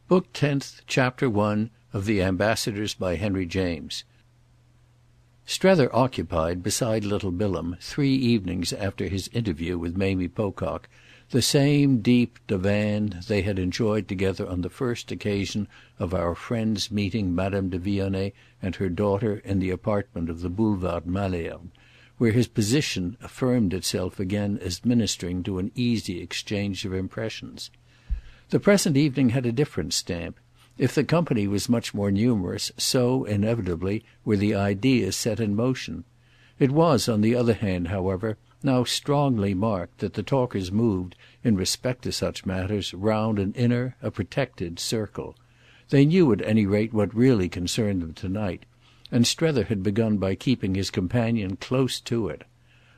Book 10th, Chapter 1 of The Ambassadors, by Henry James. Strether occupied, beside little Bilham, 3 evenings after his interview with Mamie Pocock, the same deep divan they had enjoyed together on the first occasion of our friend's meeting Madame de Vionnet and her daughter in the apartment of the Boulevard Malesherbes, where his position affirmed itself again as ministering to an easy exchange of impressions. The present evening had a different stamp. If the company was much more numerous, so, inevitably, were the ideas set in motion. It was, on the other hand, however, now strongly marked that the talkers moved, in respect to such matters, round an inner, a protected circle. They knew at any rate what really concerned them tonight, and Strether had begun by keeping his companion close to it.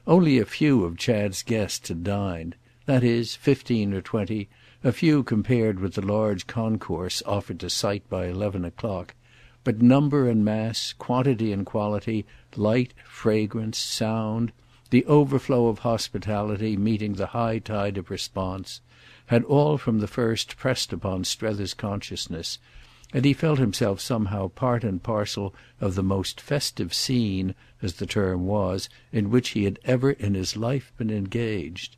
Only a few of Chad's guests had dined, that is, 15 or 20, a few compared with the large concourse offered to sight by 11 o'clock, but number and mass, quantity and quality, light, fragrance, sound, the overflow of hospitality meeting the high tide of response, had all from the first pressed upon Strether's consciousness, and he felt himself somehow part and parcel of the most festive scene, as the term was, in which he had ever in his life been engaged.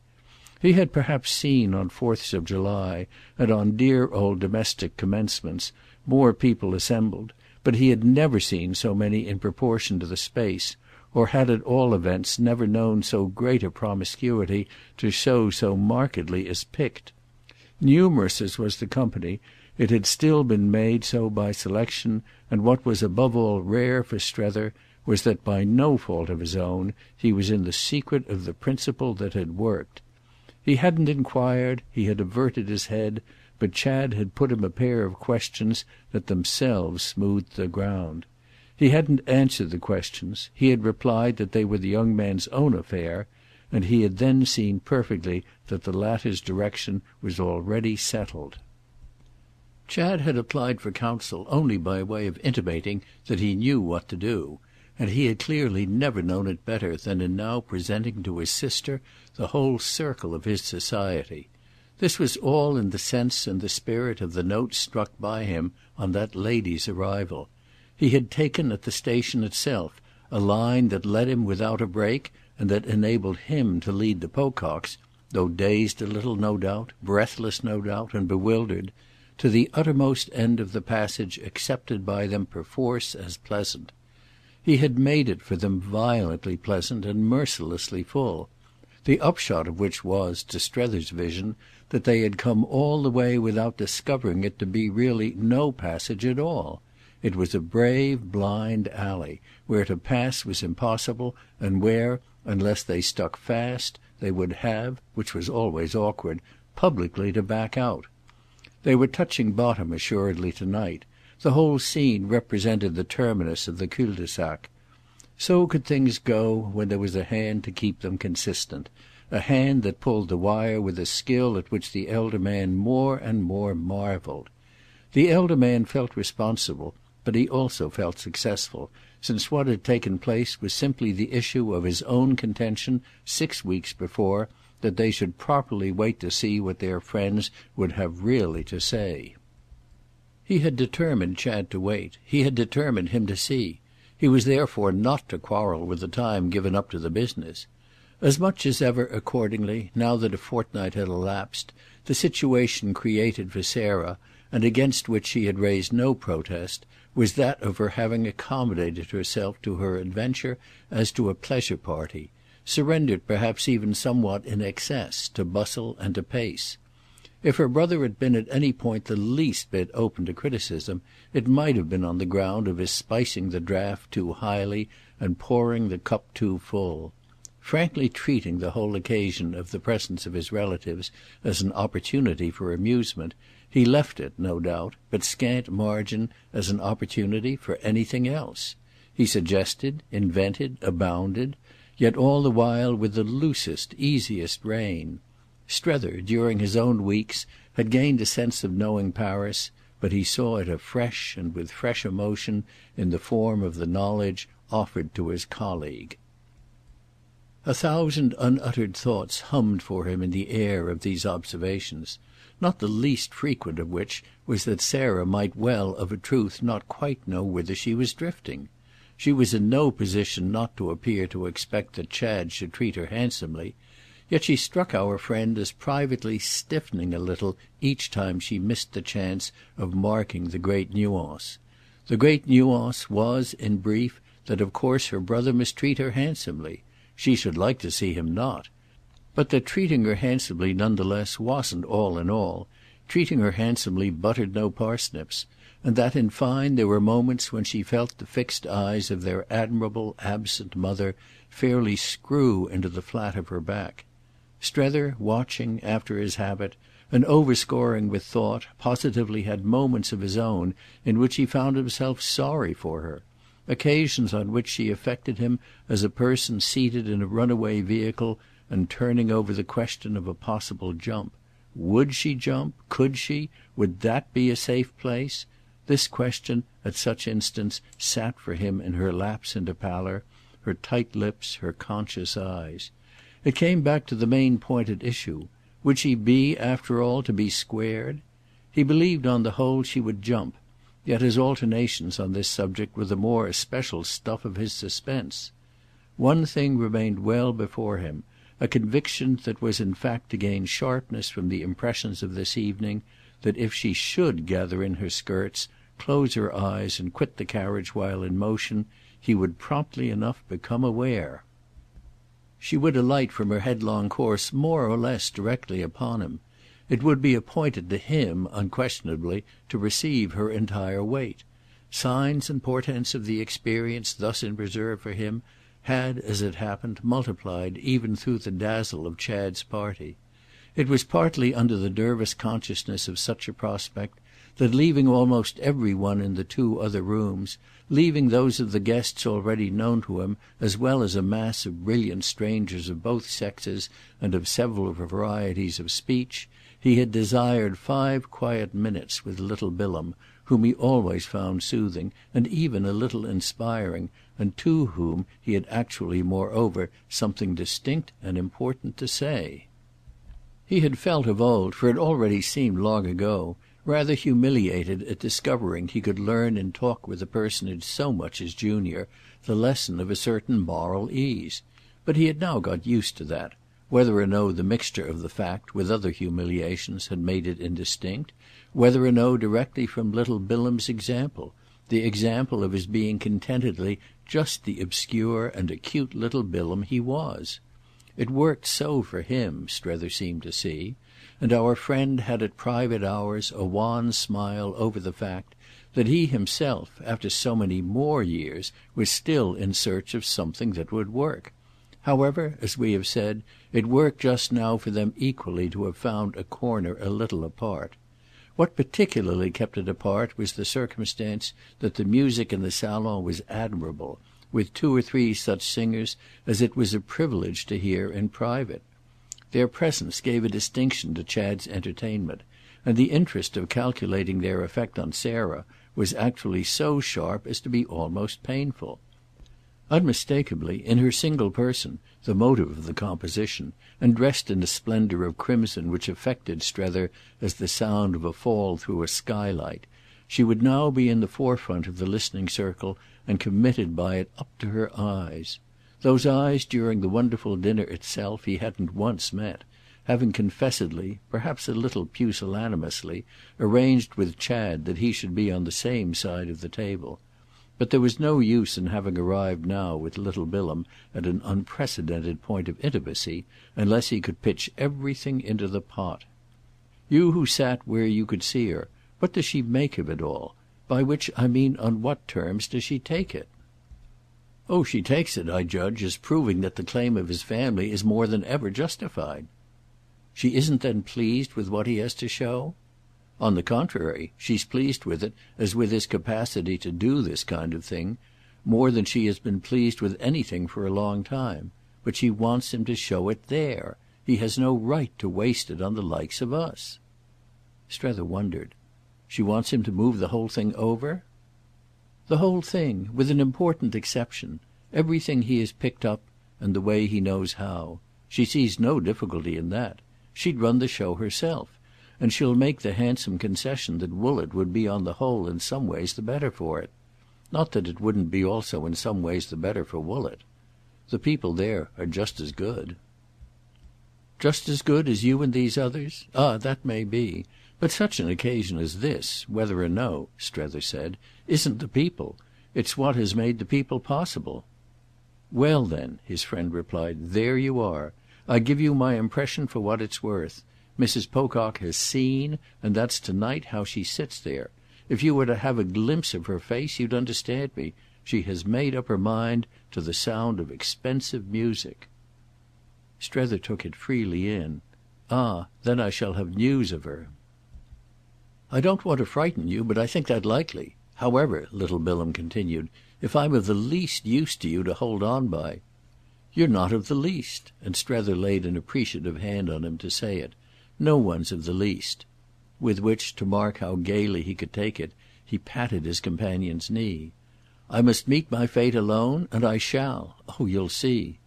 He had perhaps seen on 4ths of July and on dear old domestic commencements more people assembled, but he had never seen so many in proportion to the space, or had at all events never known so great a promiscuity to show so markedly as picked. Numerous as was the company, it had still been made so by selection, and what was above all rare for Strether was that by no fault of his own he was in the secret of the principle that had worked. He hadn't inquired, he had averted his head, but Chad had put him a pair of questions that themselves smoothed the ground. He hadn't answered the questions, he had replied that they were the young man's own affair, and he had then seen perfectly that the latter's direction was already settled. Chad had applied for counsel only by way of intimating that he knew what to do, and he had clearly never known it better than in now presenting to his sister the whole circle of his society. This was all in the sense and the spirit of the note struck by him on that lady's arrival. He had taken at the station itself a line that led him without a break and that enabled him to lead the Pococks, though dazed a little, no doubt, breathless, no doubt, and bewildered, to the uttermost end of the passage accepted by them perforce as pleasant. He had made it for them violently pleasant and mercilessly full, the upshot of which was, to Strether's vision, that they had come all the way without discovering it to be really no passage at all. It was a brave blind alley, where to pass was impossible and where, unless they stuck fast, they would have, which was always awkward, publicly to back out. They were touching bottom assuredly tonight. The whole scene represented the terminus of the cul-de-sac. So could things go when there was a hand to keep them consistent, a hand that pulled the wire with a skill at which the elder man more and more marvelled. The elder man felt responsible, but he also felt successful, since what had taken place was simply the issue of his own contention 6 weeks before that they should properly wait to see what their friends would have really to say. He had determined Chad to wait, he had determined him to see. He was therefore not to quarrel with the time given up to the business. As much as ever, accordingly, now that a fortnight had elapsed, the situation created for Sarah, and against which she had raised no protest, was that of her having accommodated herself to her adventure as to a pleasure party, surrendered perhaps even somewhat in excess to bustle and to pace. If her brother had been at any point the least bit open to criticism, it might have been on the ground of his spicing the draught too highly and pouring the cup too full. Frankly treating the whole occasion of the presence of his relatives as an opportunity for amusement, he left it, no doubt, but scant margin as an opportunity for anything else. He suggested, invented, abounded, yet all the while with the loosest, easiest rein. Strether, during his own weeks, had gained a sense of knowing Paris, but he saw it afresh and with fresh emotion in the form of the knowledge offered to his colleague. 1,000 unuttered thoughts hummed for him in the air of these observations. not the least frequent of which was that Sarah might well of a truth not quite know whither she was drifting. She was in no position not to appear to expect that Chad should treat her handsomely, yet she struck our friend as privately stiffening a little each time she missed the chance of marking the great nuance. The great nuance was, in brief, that of course her brother must treat her handsomely. She should like to see him not. But that treating her handsomely none the less wasn't all in all. Treating her handsomely buttered no parsnips, and that in fine there were moments when she felt the fixed eyes of their admirable absent mother fairly screw into the flat of her back. Strether, watching, after his habit, and overscoring with thought, positively had moments of his own in which he found himself sorry for her, occasions on which she affected him as a person seated in a runaway vehicle and turning over the question of a possible jump. Would she jump? Could she? Would that be a safe place? This question, at such instants, sat for him in her lapse into pallor, her tight lips, her conscious eyes. It came back to the main point at issue. Would she be, after all, to be squared? He believed on the whole she would jump, yet his alternations on this subject were the more especial stuff of his suspense. One thing remained well before him, a conviction that was in fact to gain sharpness from the impressions of this evening, that if she should gather in her skirts, close her eyes and quit the carriage while in motion, he would promptly enough become aware. She would alight from her headlong course more or less directly upon him. It would be appointed to him, unquestionably, to receive her entire weight. Signs and portents of the experience thus in reserve for him had, as it happened, multiplied even through the dazzle of Chad's party. It was partly under the nervous consciousness of such a prospect that, leaving almost every one in the two other rooms, leaving those of the guests already known to him as well as a mass of brilliant strangers of both sexes and of several varieties of speech, he had desired 5 quiet minutes with little Bilham, whom he always found soothing and even a little inspiring, and to whom he had actually moreover something distinct and important to say. He had felt of old, for it already seemed long ago, rather humiliated at discovering he could learn in talk with a personage so much his junior the lesson of a certain moral ease. But he had now got used to that. Whether or no the mixture of the fact with other humiliations had made it indistinct, whether or no directly from little Bilham's example, the example of his being contentedly just the obscure and acute little Bilham he was. It worked so for him, Strether seemed to see, and our friend had at private hours a wan smile over the fact that he himself, after so many more years, was still in search of something that would work. However, as we have said, it worked just now for them equally to have found a corner a little apart. What particularly kept it apart was the circumstance that the music in the salon was admirable, with 2 or 3 such singers as it was a privilege to hear in private. Their presence gave a distinction to Chad's entertainment, and the interest of calculating their effect on Sarah was actually so sharp as to be almost painful. Unmistakably, in her single person, the motive of the composition, and dressed in a splendour of crimson which affected Strether as the sound of a fall through a skylight, she would now be in the forefront of the listening circle and committed by it up to her eyes. Those eyes during the wonderful dinner itself he hadn't once met, having confessedly, perhaps a little pusillanimously, arranged with Chad that he should be on the same side of the table. But there was no use in having arrived now with little Bilham at an unprecedented point of intimacy unless he could pitch everything into the pot. You who sat where you could see her, what does she make of it all? By which I mean on what terms does she take it? Oh, she takes it, I judge, as proving that the claim of his family is more than ever justified. She isn't then pleased with what he has to show? On the contrary, she's pleased with it as with his capacity to do this kind of thing, more than she has been pleased with anything for a long time. But she wants him to show it there. He has no right to waste it on the likes of us. Strether wondered. She wants him to move the whole thing over? The whole thing, with an important exception. Everything he has picked up and the way he knows how. She sees no difficulty in that. She'd run the show herself. and she'll make the handsome concession that Woollett would be on the whole in some ways the better for it. Not that it wouldn't be also in some ways the better for Woollett. The people there are just as good." "Just as good as you and these others? Ah, that may be. But such an occasion as this, whether or no," Strether said, "isn't the people. It's what has made the people possible." "Well then," his friend replied, "there you are. I give you my impression for what it's worth. Mrs. Pocock has seen, and that's to-night how she sits there. If you were to have a glimpse of her face you'd understand me. She has made up her mind to the sound of expensive music." Strether took it freely in. "Ah, then I shall have news of her." "I don't want to frighten you, but I think that likely. However," little Bilham continued, "if I'm of the least use to you to hold on by—" "You're not of the least," and Strether laid an appreciative hand on him to say it. "No one's of the least." With which, to mark how gaily he could take it, he patted his companion's knee. "I must meet my fate alone, and I shall. Oh you'll see.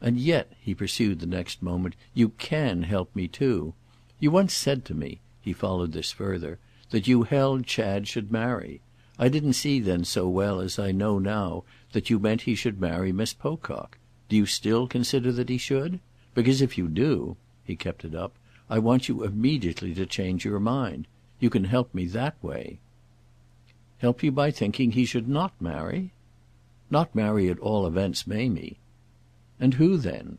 And yet," he pursued the next moment, "you can help me too. You once said to me," he followed this further, "that you held Chad should marry. I didn't see then so well as I know now that you meant he should marry Miss Pocock. Do you still consider that he should? Because if you do"—he kept it up—"I want you immediately to change your mind. You can help me that way." "Help you by thinking he should not marry?" "Not marry at all events Mamie." "And who then?"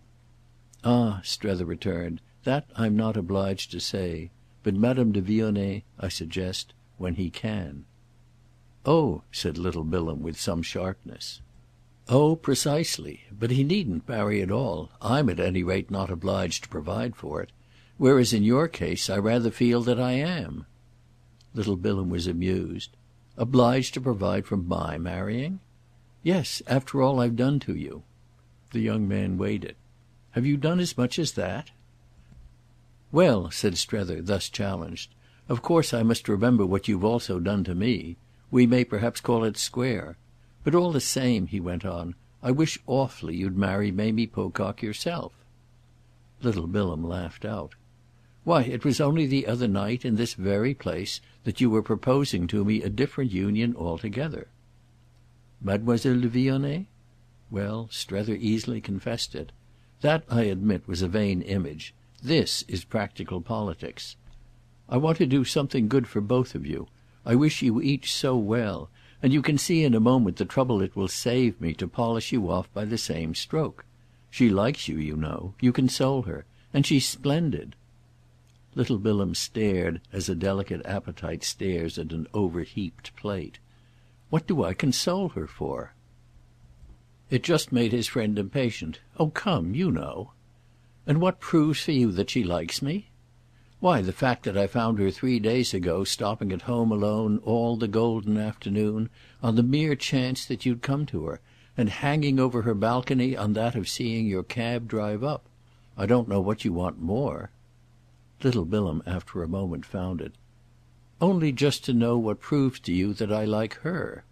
"Ah," Strether returned, "that I'm not obliged to say. But Madame de Vionnet, I suggest, when he can." "Oh," said little Bilham with some sharpness. "Oh precisely. But he needn't marry at all. I'm at any rate not obliged to provide for it. Whereas in your case I rather feel that I am." Little Bilham was amused. "Obliged to provide for my marrying?" "Yes, after all I've done to you." The young man weighed it. "Have you done as much as that?" "Well," said Strether, thus challenged, "of course I must remember what you've also done to me. We may perhaps call it square. But all the same," he went on, "I wish awfully you'd marry Mamie Pocock yourself." Little Bilham laughed out. "Why it was only the other night, in this very place, that you were proposing to me a different union altogether." "Mademoiselle de Vionnet?" Well, Strether easily confessed it. That, I admit, was a vain image. This is practical politics. "I want to do something good for both of you. I wish you each so well, and you can see in a moment the trouble it will save me to polish you off by the same stroke. She likes you, you know. You console her. And she's splendid." Little Bilham stared as a delicate appetite stares at an overheaped plate. "What do I console her for?" It just made his friend impatient. "Oh come, you know." "And what proves for you that she likes me?" "Why the fact that I found her 3 days ago stopping at home alone all the golden afternoon on the mere chance that you'd come to her, and hanging over her balcony on that of seeing your cab drive up. I don't know what you want more." Little Bilham after a moment found it. "Only just to know what proves to you that I like her."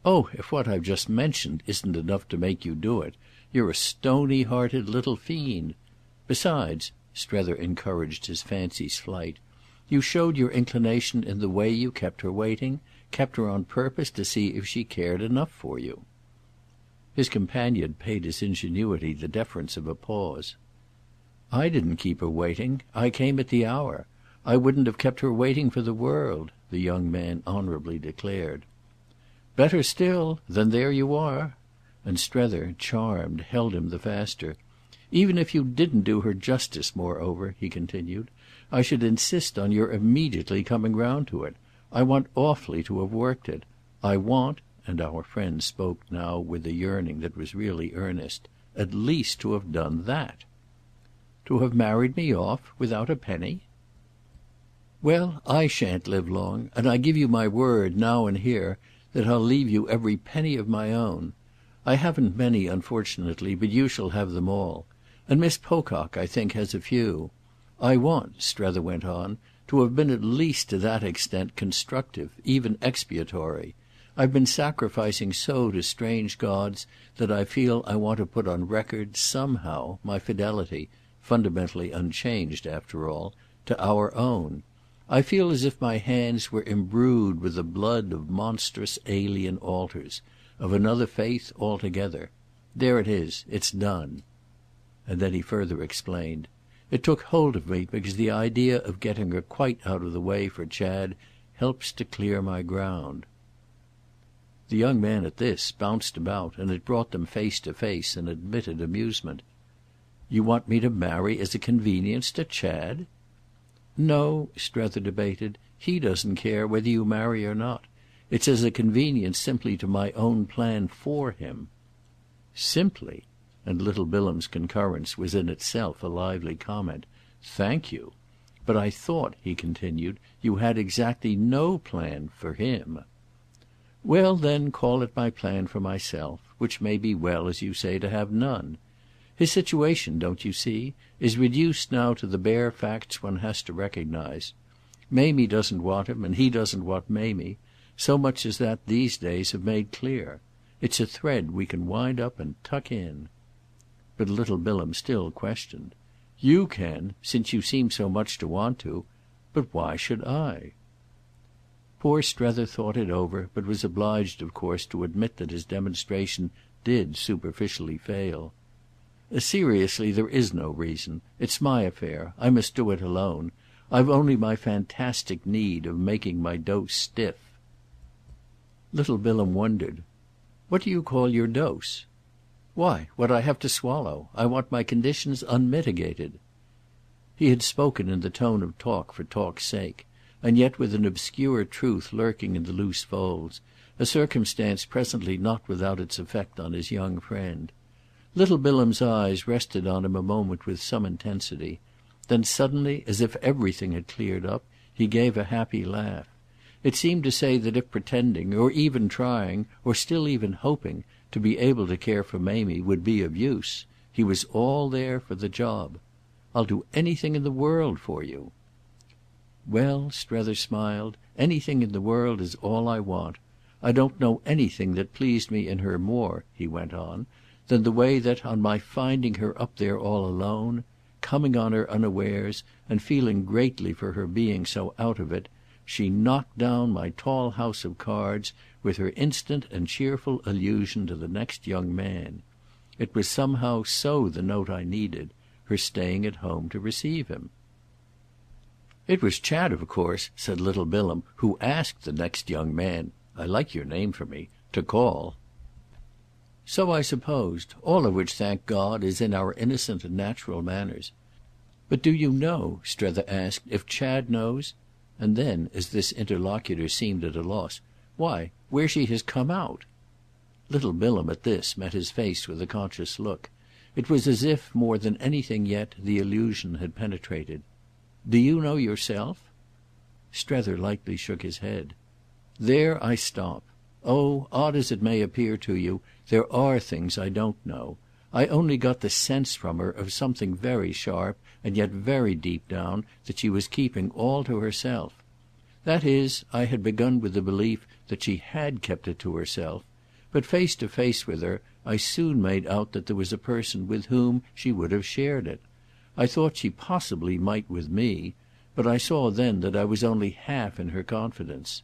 "Oh if what I've just mentioned isn't enough to make you do it, you're a stony-hearted little fiend. Besides," Strether encouraged his fancy's flight, "you showed your inclination in the way you kept her waiting, kept her on purpose to see if she cared enough for you." His companion paid his ingenuity the deference of a pause. "I didn't keep her waiting. I came at the hour. I wouldn't have kept her waiting for the world," the young man honourably declared. "Better still. Then there you are." And Strether, charmed, held him the faster. "Even if you didn't do her justice, moreover," he continued, "I should insist on your immediately coming round to it. I want awfully to have worked it. I want," and our friend spoke now with a yearning that was really earnest, "at least to have done that." "To have married me off without a penny?" "Well, I shan't live long, and I give you my word, now and here, that I'll leave you every penny of my own. I haven't many, unfortunately, but you shall have them all. And Miss Pocock, I think, has a few. I want," Strether went on, "to have been at least to that extent constructive, even expiatory. I've been sacrificing so to strange gods that I feel I want to put on record, somehow, my fidelity, fundamentally unchanged after all, to our own. I feel as if my hands were imbrued with the blood of monstrous alien altars, of another faith altogether. There it is. It's done." And then he further explained. "It took hold of me because the idea of getting her quite out of the way for Chad helps to clear my ground." The young man, at this, bounced about, and it brought them face to face in admitted amusement. "You want me to marry as a convenience to Chad?" "No," Strether debated. "He doesn't care whether you marry or not. It's as a convenience simply to my own plan for him." "Simply?" And little Bilham's concurrence was in itself a lively comment. "Thank you. But I thought," he continued, "you had exactly no plan for him." "Well then call it my plan for myself; which may be well, as you say, to have none. His situation, don't you see, is reduced now to the bare facts one has to recognise. Mamie doesn't want him, and he doesn't want Mamie; so much as that these days have made clear. It's a thread we can wind up and tuck in." But little Bilham still questioned. "You can, since you seem so much to want to. But why should I?" Poor Strether thought it over, but was obliged of course to admit that his demonstration did superficially fail. "Seriously, there is no reason. It's my affair. I must do it alone. I've only my fantastic need of making my dose stiff." Little Bilham wondered. "What do you call your dose?" "Why, what I have to swallow. I want my conditions unmitigated." He had spoken in the tone of talk for talk's sake, and yet with an obscure truth lurking in the loose folds, a circumstance presently not without its effect on his young friend. Little Bilham's eyes rested on him a moment with some intensity; then suddenly, as if everything had cleared up, he gave a happy laugh. It seemed to say that if pretending, or even trying, or still even hoping, to be able to care for Mamie would be of use, he was all there for the job. "I'll do anything in the world for you." "Well," Strether smiled, "anything in the world is all I want. I don't know anything that pleased me in her more," he went on, "than the way that, on my finding her up there all alone, coming on her unawares and feeling greatly for her being so out of it, she knocked down my tall house of cards with her instant and cheerful allusion to the next young man. It was somehow so the note I needed, her staying at home to receive him." "It was Chad, of course," said little Bilham, "who asked the next young man—I like your name for me—to call." "So I supposed; all of which, thank God, is in our innocent and natural manners. But do you know," Strether asked, "if Chad knows—" and then as this interlocutor seemed at a loss, "Why, where she has come out?" Little Bilham, at this, met his face with a conscious look. It was as if, more than anything yet, the allusion had penetrated. "Do you know yourself?" Strether lightly shook his head. "There I stop. Oh, odd as it may appear to you, there are things I don't know. I only got the sense from her of something very sharp and yet very deep down that she was keeping all to herself. That is, I had begun with the belief that she had kept it to herself, but face to face with her I soon made out that there was a person with whom she would have shared it. I thought she possibly might with me, but I saw then that I was only half in her confidence.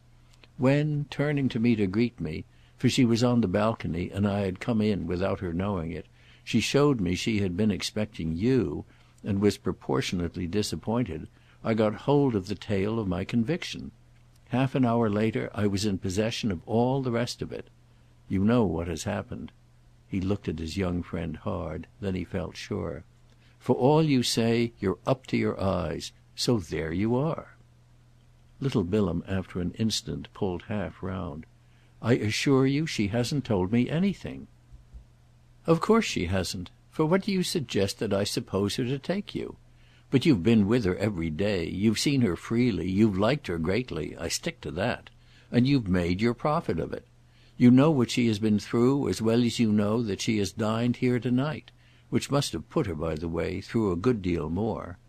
When, turning to me to greet me, for she was on the balcony and I had come in without her knowing it, she showed me she had been expecting you, and was proportionately disappointed, I got hold of the tail of my conviction. Half an hour later I was in possession of all the rest of it. You know what has happened." He looked at his young friend hard; then he felt sure. "For all you say, you're up to your eyes. So there you are." Little Bilham after an instant pulled half round. "I assure you she hasn't told me anything." "Of course she hasn't. For what do you suggest that I suppose her to take you? But you've been with her every day, you've seen her freely, you've liked her greatly, I stick to that, and you've made your profit of it. You know what she has been through as well as you know that she has dined here to-night, which must have put her, by the way, through a good deal more."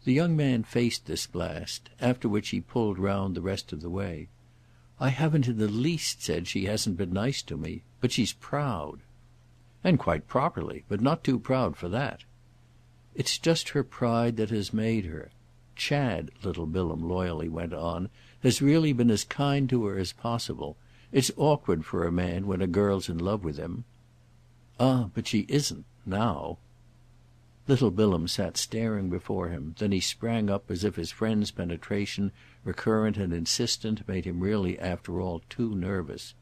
The young man faced this blast, after which he pulled round the rest of the way. "I haven't in the least said she hasn't been nice to me. But she's proud." "And quite properly, but not too proud for that." "It's just her pride that has made her. Chad," little Bilham loyally went on, "has really been as kind to her as possible. It's awkward for a man when a girl's in love with him." "Ah but she isn't—now." Little Bilham sat staring before him; then he sprang up as if his friend's penetration, recurrent and insistent, made him really after all too nervous.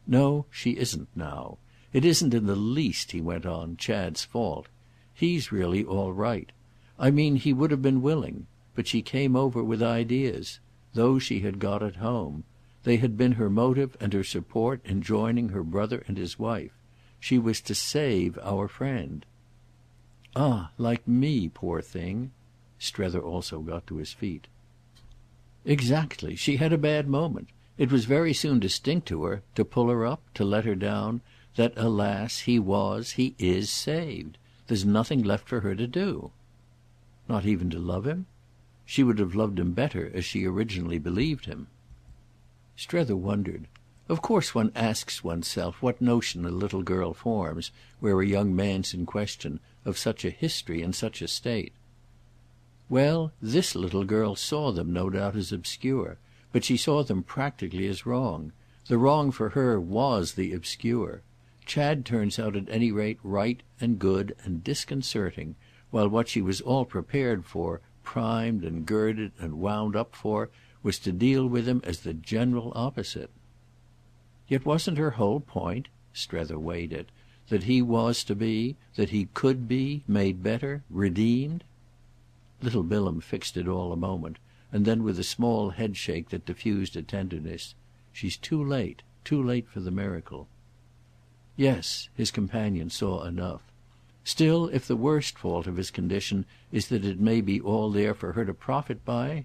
"No, she isn't now. It isn't in the least," he went on, "Chad's fault. He's really all right. I mean he would have been willing. But she came over with ideas. Those she had got at home. They had been her motive and her support in joining her brother and his wife. She was to save our friend." "Ah like me, poor thing!" Strether also got to his feet. "Exactly. She had a bad moment. It was very soon distinct to her, to pull her up, to let her down, that, alas, he is saved. There's nothing left for her to do." "Not even to love him?" "She would have loved him better as she originally believed him." Strether wondered. Of course one asks one's self what notion a little girl forms, where a young man's in question, of such a history and such a state. Well, this little girl saw them no doubt as obscure, but she saw them practically as wrong. The wrong for her was the obscure. Chad turns out at any rate right and good and disconcerting, while what she was all prepared for, primed and girded and wound up for, was to deal with him as the general opposite. Yet wasn't her whole point, Strether weighed it, that he was to be, that he could be, made better, redeemed? Little Bilham fixed it all a moment, and then with a small headshake that diffused a tenderness: "She's too late for the miracle." Yes, his companion saw enough. Still, if the worst fault of his condition is that it may be all there for her to profit by?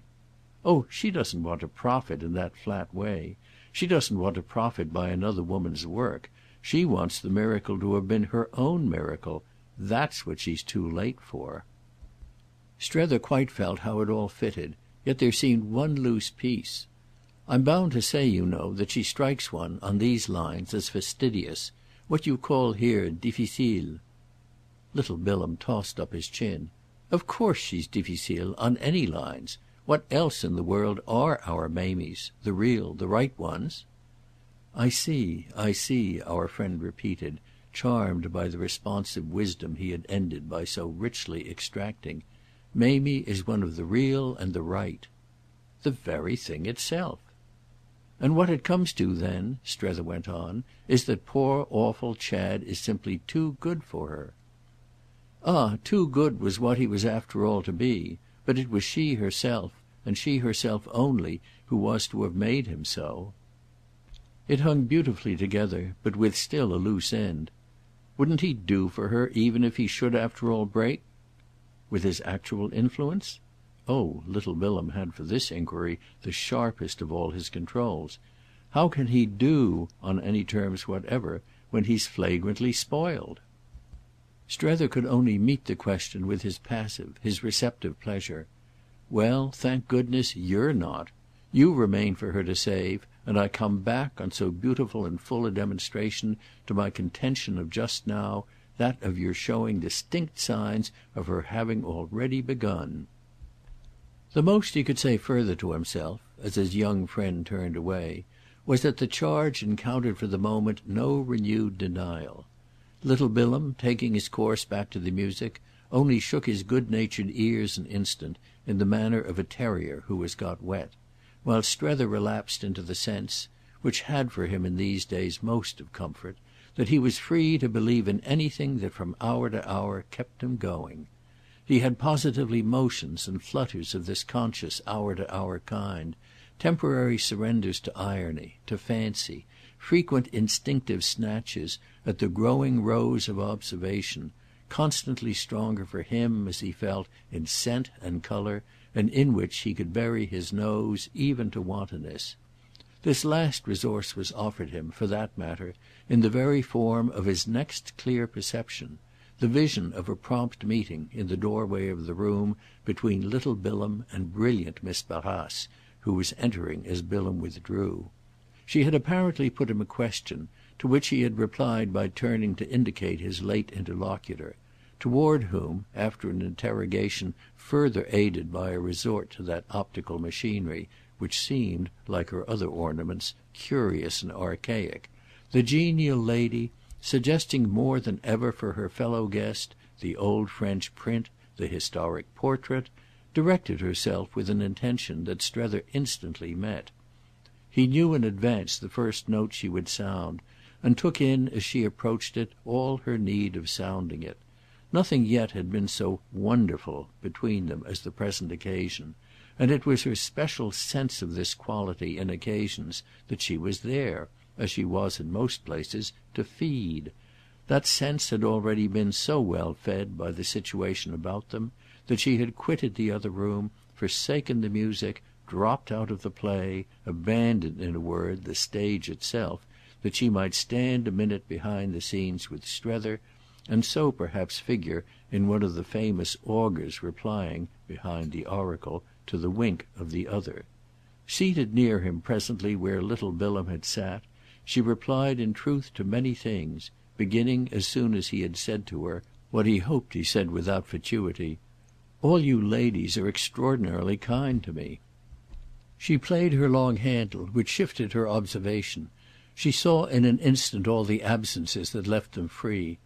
Oh she doesn't want to profit in that flat way. She doesn't want to profit by another woman's work. She wants the miracle to have been her own miracle. That's what she's too late for. Strether quite felt how it all fitted, yet there seemed one loose piece. "I'm bound to say, you know, that she strikes one, on these lines, as fastidious. What you call here difficile." Little Bilham tossed up his chin. "Of course she's difficile, on any lines. What else in the world are our Mamies? The real, the right ones?" I see," our friend repeated, charmed by the responsive wisdom he had ended by so richly extracting. "Mamie is one of the real and the right." "The very thing itself." "And what it comes to then," Strether went on, "is that poor awful Chad is simply too good for her." Ah too good was what he was after all to be; but it was she herself, and she herself only, who was to have made him so. It hung beautifully together, but with still a loose end. Wouldn't he do for her even if he should after all break? With his actual influence? Oh, little Bilham had for this inquiry the sharpest of all his controls. How can he do, on any terms whatever, when he's flagrantly spoiled? Strether could only meet the question with his passive, his receptive pleasure. "Well, thank goodness you're not. You remain for her to save, and I come back, on so beautiful and full a demonstration, to my contention of just now, that of your showing distinct signs of her having already begun." The most he could say further to himself, as his young friend turned away, was that the charge encountered for the moment no renewed denial. Little Bilham, taking his course back to the music, only shook his good-natured ears an instant, in the manner of a terrier who has got wet, while Strether relapsed into the sense, which had for him in these days most of comfort, that he was free to believe in anything that from hour to hour kept him going. He had positively motions and flutters of this conscious hour-to-hour kind, temporary surrenders to irony, to fancy, frequent instinctive snatches at the growing rose of observation, constantly stronger for him, as he felt, in scent and colour, and in which he could bury his nose even to wantonness. This last resource was offered him, for that matter, in the very form of his next clear perception, the vision of a prompt meeting, in the doorway of the room, between little Bilham and brilliant Miss Barrace, who was entering as Bilham withdrew. She had apparently put him a question, to which he had replied by turning to indicate his late interlocutor, toward whom, after an interrogation further aided by a resort to that optical machinery which seemed, like her other ornaments, curious and archaic, the genial lady, suggesting more than ever for her fellow guest the old French print, the historic portrait, directed herself with an intention that Strether instantly met. He knew in advance the first note she would sound, and took in as she approached it all her need of sounding it. Nothing yet had been so "wonderful" between them as the present occasion, and it was her special sense of this quality in occasions that she was there, as she was in most places, to feed. That sense had already been so well fed by the situation about them that she had quitted the other room, forsaken the music, dropped out of the play, abandoned, in a word, the stage itself, that she might stand a minute behind the scenes with Strether, and so perhaps figure in one of the famous augurs replying, behind the oracle, to the wink of the other. Seated near him presently where little Bilham had sat, she replied in truth to many things, beginning as soon as he had said to her what he hoped he said without fatuity: "All you ladies are extraordinarily kind to me." She played her long handle, which shifted her observation. She saw in an instant all the absences that left them free.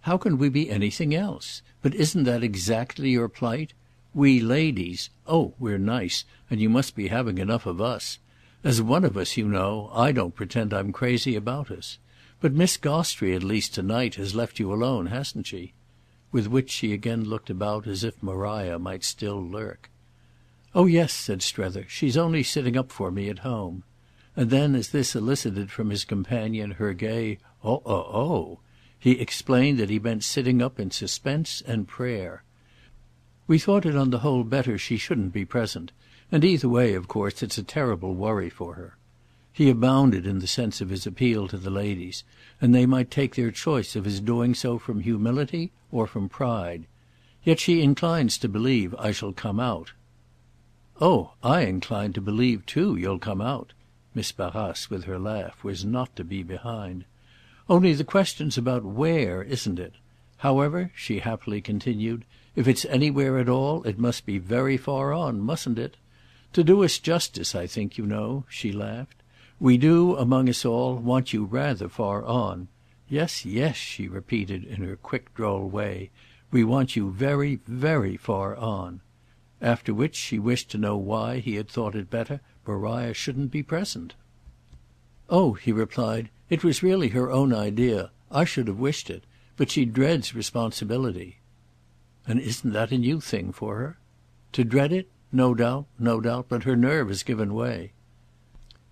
"How can we be anything else? But isn't that exactly your plight? We ladies! Oh we're nice, and you must be having enough of us. As one of us, you know, I don't pretend I'm crazy about us. But Miss Gostrey, at least to-night, has left you alone, hasn't she?" With which she again looked about as if Maria might still lurk. "Oh yes," said Strether, "she's only sitting up for me at home." And then as this elicited from his companion her gay "Oh, oh, oh!" he explained that he meant sitting up in suspense and prayer. "We thought it on the whole better she shouldn't be present, and either way, of course, it's a terrible worry for her." He abounded in the sense of his appeal to the ladies, and they might take their choice of his doing so from humility or from pride. "Yet she inclines to believe I shall come out." "Oh I incline to believe too you'll come out." Miss Barrace, with her laugh, was not to be behind. "Only the question's about where, isn't it? However," she happily continued, "if it's anywhere at all it must be very far on, mustn't it? To do us justice, I think, you know," she laughed, "we do, among us all, want you rather far on. Yes, yes," she repeated in her quick droll way, "we want you very, very far on." After which she wished to know why he had thought it better Maria shouldn't be present. "Oh," he replied, "it was really her own idea. I should have wished it. But she dreads responsibility." "And isn't that a new thing for her?" "To dread it? No doubt, no doubt. But her nerve has given way."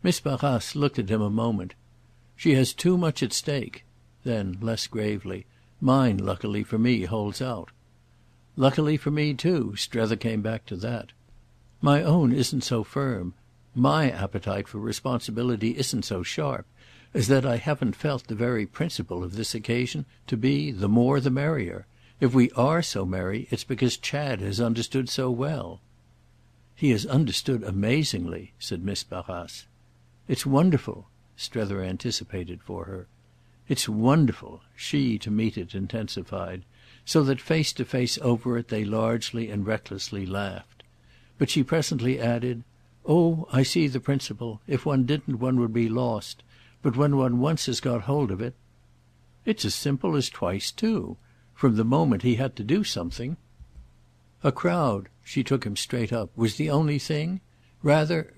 Miss Barrace looked at him a moment. "She has too much at stake." Then less gravely: "Mine, luckily for me, holds out." "Luckily for me too," Strether came back to that. "My own isn't so firm. My appetite for responsibility isn't so sharp as that I haven't felt the very principle of this occasion to be the more the merrier. If we are so merry it's because Chad has understood so well." "He has understood amazingly," said Miss Barrace. "It's wonderful," Strether anticipated for her. "It's wonderful," she, to meet it, intensified, so that face to face over it they largely and recklessly laughed. But she presently added: "Oh I see the principle. If one didn't one would be lost. But when one once has got hold of it—" "It's as simple as twice two. From the moment he had to do something." "A crowd"—she took him straight up—"was the only thing? Rather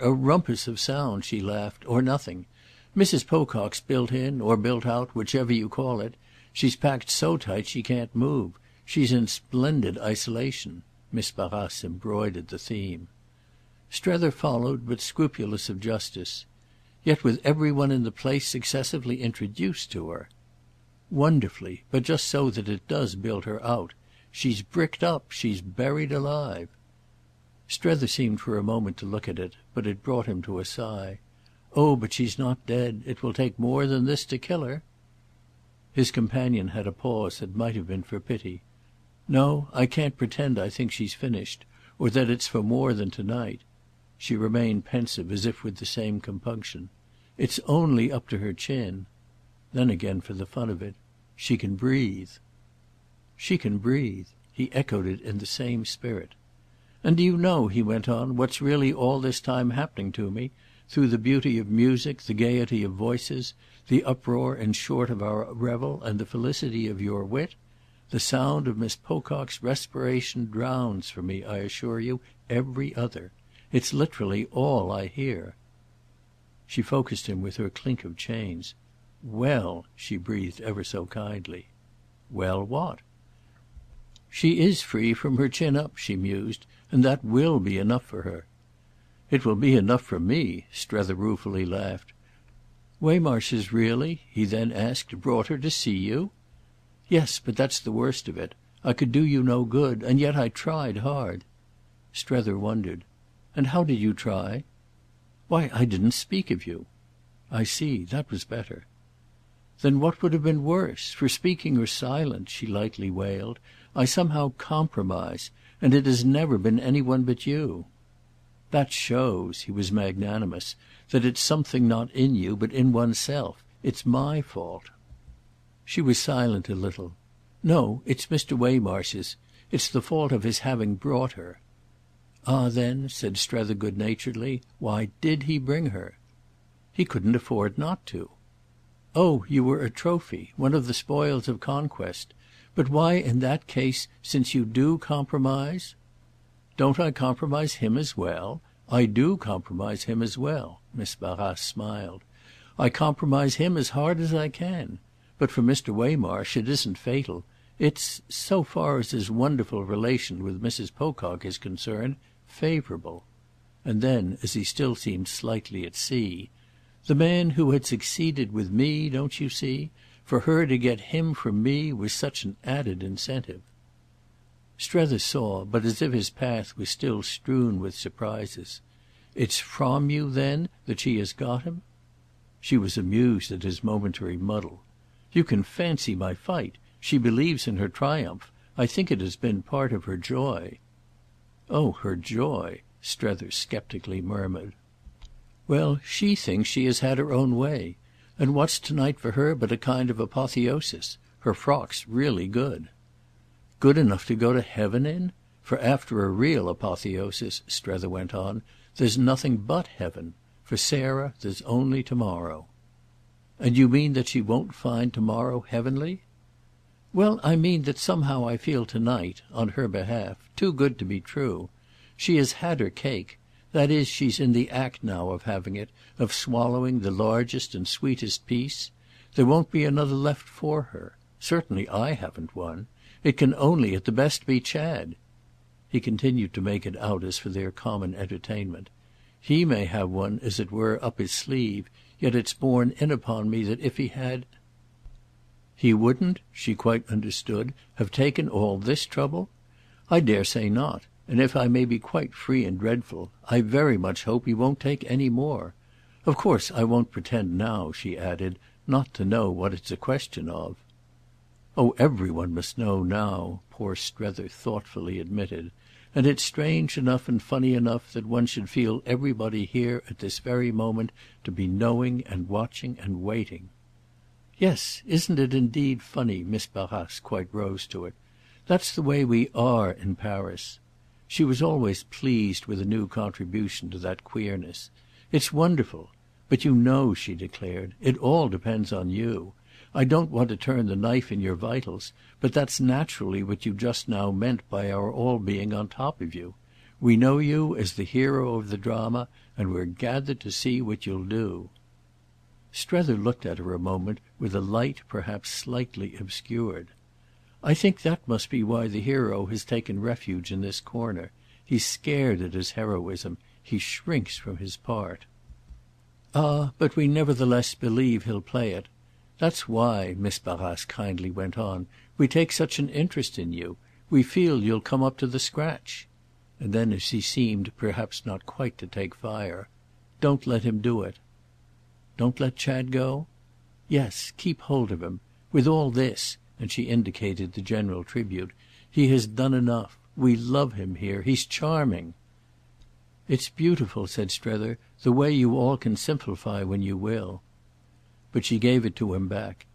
a rumpus of sound," she laughed, "or nothing. Mrs. Pocock's built in, or built out, whichever you call it. She's packed so tight she can't move. She's in splendid isolation." Miss Barrace embroidered the theme. Strether followed, but scrupulous of justice. "Yet with every one in the place successively introduced to her." "Wonderfully, but just so that it does build her out. She's bricked up, she's buried alive." Strether seemed for a moment to look at it, but it brought him to a sigh. "Oh but she's not dead. It will take more than this to kill her." His companion had a pause that might have been for pity. "No, I can't pretend I think she's finished, or that it's for more than to-night." She remained pensive as if with the same compunction. "It's only up to her chin." Then again for the fun of it: "She can breathe." She can breathe. He echoed it in the same spirit. "And do you know," he went on, "what's really all this time happening to me, through the beauty of music, the gaiety of voices, the uproar, in short, of our revel, and the felicity of your wit? The sound of Miss Pocock's respiration drowns for me, I assure you, every other. It's literally all I hear." She focussed him with her clink of chains. "Well," she breathed ever so kindly. "Well, what?" "She is free from her chin up," she mused, "and that will be enough for her." "It will be enough for me," Strether ruefully laughed. "Waymarsh has really," he then asked, "brought her to see you?" "Yes, but that's the worst of it. I could do you no good, and yet I tried hard." Strether wondered. "And how did you try?" "Why, I didn't speak of you." "I see. That was better." "Then what would have been worse? For speaking or silent," she lightly wailed, "I somehow compromise. And it has never been any one but you." "That shows"—he was magnanimous—"that it's something not in you, but in one's self. It's my fault." She was silent a little. "No, it's Mr. Waymarsh's. It's the fault of his having brought her." "Ah then," said Strether good-naturedly, "why did he bring her?" "He couldn't afford not to." "Oh you were a trophy—one of the spoils of conquest. But why in that case, since you do compromise—" "Don't I compromise him as well? I do compromise him as well," Miss Barrace smiled. "I compromise him as hard as I can. But for Mr. Waymarsh it isn't fatal. It's—so far as his wonderful relation with Mrs. Pocock is concerned—favourable." And then as he still seemed slightly at sea: "The man who had succeeded with me, don't you see? For her to get him from me was such an added incentive." Strether saw, but as if his path was still strewn with surprises. "It's from you then that she has got him?" She was amused at his momentary muddle. "You can fancy my fight. She believes in her triumph. I think it has been part of her joy." "Oh her joy!" Strether sceptically murmured. "Well, she thinks she has had her own way. And what's to-night for her but a kind of apotheosis? Her frock's really good." "Good enough to go to heaven in? For after a real apotheosis," Strether went on, "there's nothing but heaven. For Sarah there's only to-morrow." "And you mean that she won't find to-morrow heavenly?" "Well, I mean that somehow I feel to-night, on her behalf, too good to be true. She has had her cake. That is, she's in the act now of having it, of swallowing the largest and sweetest piece. There won't be another left for her. Certainly I haven't one. It can only at the best be Chad." He continued to make it out as for their common entertainment. "He may have one, as it were, up his sleeve, yet it's borne in upon me that if he had—" "He wouldn't," she quite understood, "have taken all this trouble? I dare say not, and if I may be quite free and dreadful, I very much hope he won't take any more. Of course I won't pretend now," she added, "not to know what it's a question of." "Oh every one must know now," poor Strether thoughtfully admitted. "And it's strange enough and funny enough that one should feel everybody here at this very moment to be knowing and watching and waiting." "Yes, isn't it indeed funny?" Miss Barrace quite rose to it. "That's the way we are in Paris." She was always pleased with a new contribution to that queerness. "It's wonderful. But you know," she declared, "it all depends on you. I don't want to turn the knife in your vitals, but that's naturally what you just now meant by our all being on top of you. We know you as the hero of the drama, and we're gathered to see what you'll do." Strether looked at her a moment with a light perhaps slightly obscured. "I think that must be why the hero has taken refuge in this corner. He's scared at his heroism. He shrinks from his part." "Ah but we nevertheless believe he'll play it. That's why," Miss Barrace kindly went on, "we take such an interest in you. We feel you'll come up to the scratch." And then as he seemed perhaps not quite to take fire: "Don't let him do it." "Don't let Chad go?" "Yes, keep hold of him. With all this," and she indicated the general tribute, "he has done enough. We love him here. He's charming." "It's beautiful," said Strether, "the way you all can simplify when you will." But she gave it to him back.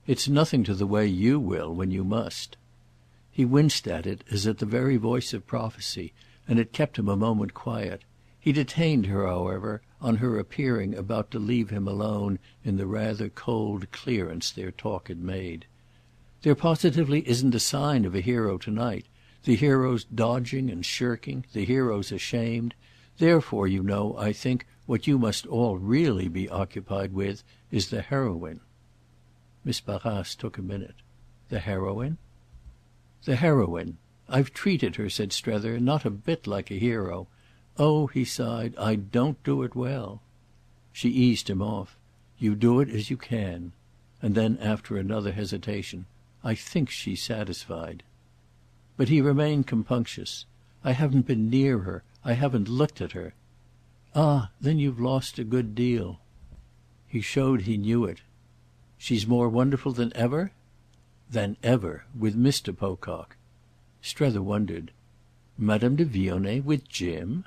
"It's nothing to the way you will when you must." He winced at it as at the very voice of prophecy, and it kept him a moment quiet. He detained her, however, on her appearing about to leave him alone in the rather cold clearance their talk had made. "There positively isn't a sign of a hero to night. The hero's dodging and shirking, the hero's ashamed. Therefore, you know, I think, what you must all really be occupied with is the heroine." Miss Barrace took a minute. "The heroine?" "The heroine. I've treated her," said Strether, "not a bit like a hero. Oh," he sighed, "I don't do it well." She eased him off. "You do it as you can." And then after another hesitation, "I think she's satisfied." But he remained compunctious. "I haven't been near her. I haven't looked at her." "Ah then you've lost a good deal." He showed he knew it. "She's more wonderful than ever?" "Than ever. With Mr. Pocock." Strether wondered. "Madame de Vionnet with Jim?"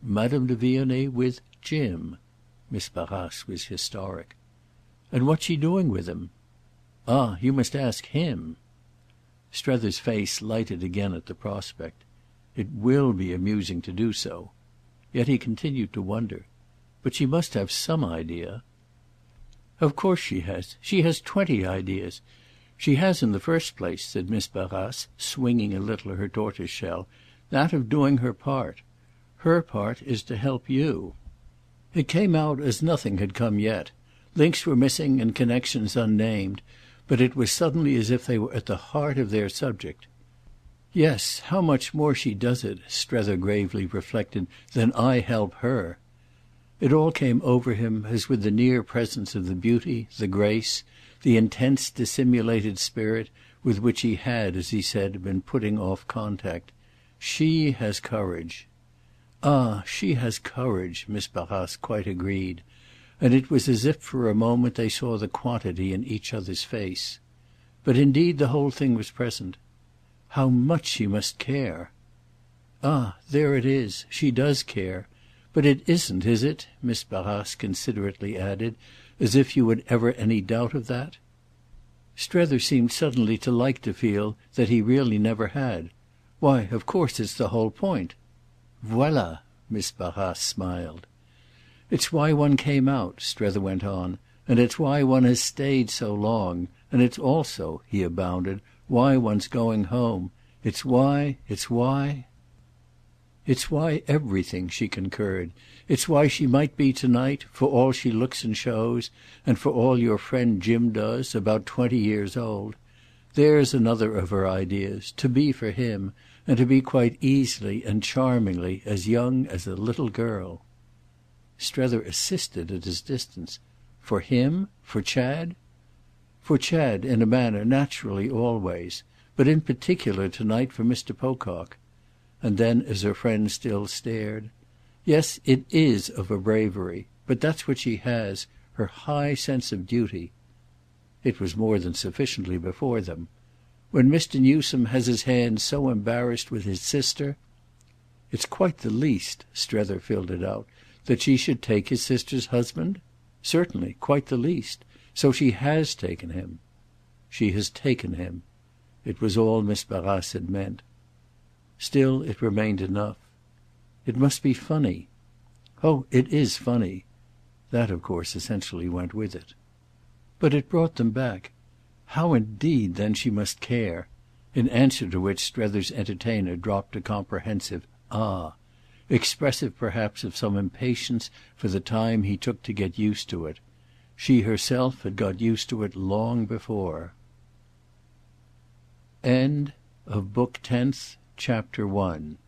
"Madame de Vionnet with Jim." Miss Barrace was historic. "And what's she doing with him?" "Ah you must ask him." Strether's face lighted again at the prospect. "It will be amusing to do so." Yet he continued to wonder. "But she must have some idea." "Of course she has. She has 20 ideas. She has in the first place," said Miss Barrace, swinging a little her tortoise shell, "that of doing her part. Her part is to help you." It came out as nothing had come yet. Links were missing and connections unnamed, but it was suddenly as if they were at the heart of their subject. "Yes, how much more she does it," Strether gravely reflected, "than I help her!" It all came over him as with the near presence of the beauty, the grace, the intense dissimulated spirit with which he had, as he said, been putting off contact. "She has courage." "Ah she has courage," Miss Barrace quite agreed; and it was as if for a moment they saw the quantity in each other's face. But indeed the whole thing was present. "How much she must care!" "Ah there it is. She does care. But it isn't, is it," Miss Barrace considerately added, "as if you had ever any doubt of that?" Strether seemed suddenly to like to feel that he really never had. "Why of course it's the whole point." "Voilà!" Miss Barrace smiled. "It's why one came out," Strether went on, "and it's why one has stayed so long. And it's also," he abounded, "why one's going home. It's why It's why everything," she concurred. "It's why she might be to night, for all she looks and shows, and for all your friend Jim does, about 20 years old. There's another of her ideas, to be for him, and to be quite easily and charmingly as young as a little girl." Strether assisted at his distance. "For him? For Chad?" "For Chad, in a manner, naturally, always. But in particular to night for Mr. Pocock." And then as her friend still stared, "Yes, it is of a bravery. But that's what she has, her high sense of duty." It was more than sufficiently before them. "When Mr. Newsome has his hands so embarrassed with his sister—" "It's quite the least," Strether filled it out, "that she should take his sister's husband? Certainly, quite the least. So she has taken him." "She has taken him." It was all Miss Barrace had meant. Still it remained enough. "It must be funny." "Oh it is funny." That of course essentially went with it. But it brought them back. How indeed then she must care; in answer to which Strether's entertainer dropped a comprehensive "Ah!" expressive perhaps of some impatience for the time he took to get used to it. She herself had got used to it long before. End of Book 10th, Chapter 1.